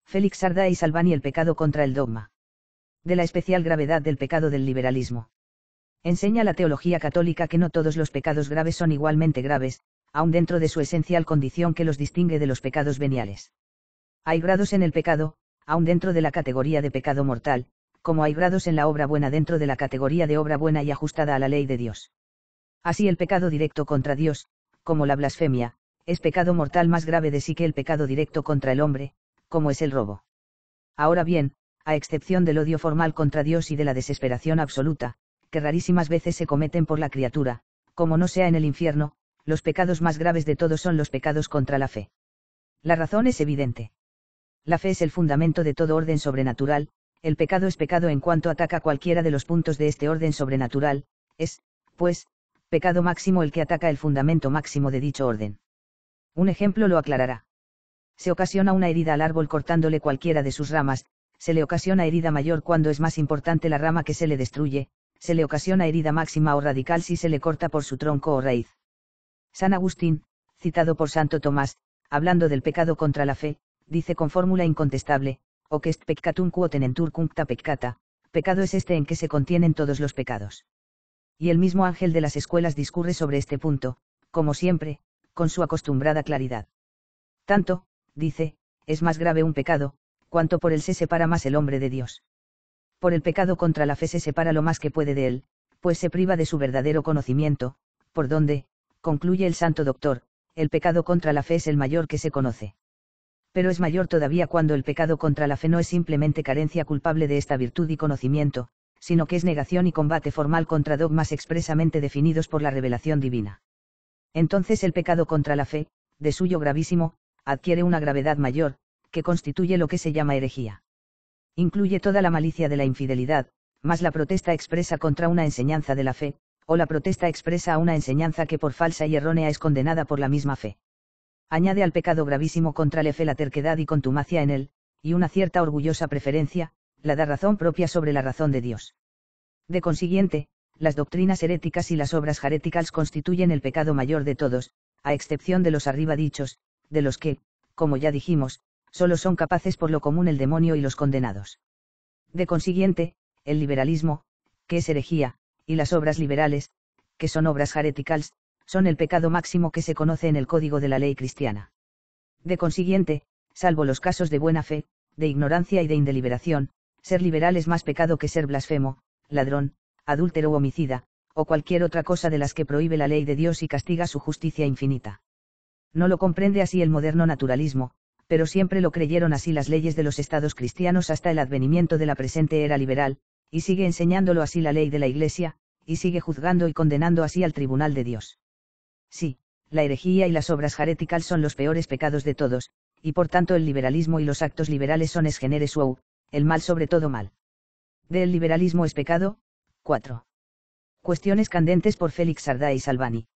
Félix Sardá y Salvani. El pecado contra el dogma. De la especial gravedad del pecado del liberalismo. Enseña la teología católica que no todos los pecados graves son igualmente graves, aun dentro de su esencial condición que los distingue de los pecados veniales. Hay grados en el pecado, aun dentro de la categoría de pecado mortal, como hay grados en la obra buena dentro de la categoría de obra buena y ajustada a la ley de Dios. Así el pecado directo contra Dios, como la blasfemia, es pecado mortal más grave de sí que el pecado directo contra el hombre, como es el robo. Ahora bien, a excepción del odio formal contra Dios y de la desesperación absoluta, que rarísimas veces se cometen por la criatura, como no sea en el infierno, los pecados más graves de todos son los pecados contra la fe. La razón es evidente. La fe es el fundamento de todo orden sobrenatural, el pecado es pecado en cuanto ataca cualquiera de los puntos de este orden sobrenatural, es, pues, pecado máximo el que ataca el fundamento máximo de dicho orden. Un ejemplo lo aclarará. Se ocasiona una herida al árbol cortándole cualquiera de sus ramas, se le ocasiona herida mayor cuando es más importante la rama que se le destruye, se le ocasiona herida máxima o radical si se le corta por su tronco o raíz. San Agustín, citado por Santo Tomás, hablando del pecado contra la fe, dice con fórmula incontestable, hoc est peccatum quo tenentur cuncta peccata, pecado es este en que se contienen todos los pecados. Y el mismo ángel de las escuelas discurre sobre este punto, como siempre, con su acostumbrada claridad. Tanto, dice, es más grave un pecado, cuanto por él se separa más el hombre de Dios. Por el pecado contra la fe se separa lo más que puede de él, pues se priva de su verdadero conocimiento, por donde, concluye el santo doctor, el pecado contra la fe es el mayor que se conoce. Pero es mayor todavía cuando el pecado contra la fe no es simplemente carencia culpable de esta virtud y conocimiento, sino que es negación y combate formal contra dogmas expresamente definidos por la revelación divina. Entonces el pecado contra la fe, de suyo gravísimo, adquiere una gravedad mayor, que constituye lo que se llama herejía. Incluye toda la malicia de la infidelidad, más la protesta expresa contra una enseñanza de la fe, o la protesta expresa a una enseñanza que por falsa y errónea es condenada por la misma fe. Añade al pecado gravísimo contra la fe la terquedad y contumacia en él, y una cierta orgullosa preferencia, la da razón propia sobre la razón de Dios. De consiguiente, las doctrinas heréticas y las obras heréticas constituyen el pecado mayor de todos, a excepción de los arriba dichos, de los que, como ya dijimos, solo son capaces por lo común el demonio y los condenados. De consiguiente, el liberalismo, que es herejía, y las obras liberales, que son obras heréticas, son el pecado máximo que se conoce en el código de la ley cristiana. De consiguiente, salvo los casos de buena fe, de ignorancia y de indeliberación, ser liberal es más pecado que ser blasfemo, ladrón, adúltero u homicida, o cualquier otra cosa de las que prohíbe la ley de Dios y castiga su justicia infinita. No lo comprende así el moderno naturalismo, pero siempre lo creyeron así las leyes de los estados cristianos hasta el advenimiento de la presente era liberal, y sigue enseñándolo así la ley de la Iglesia, y sigue juzgando y condenando así al tribunal de Dios. Sí, la herejía y las obras heréticas son los peores pecados de todos, y por tanto el liberalismo y los actos liberales son es genere suo, el mal sobre todo mal. Del liberalismo es pecado. 4. Cuestiones candentes por Félix Sardá y Salvani.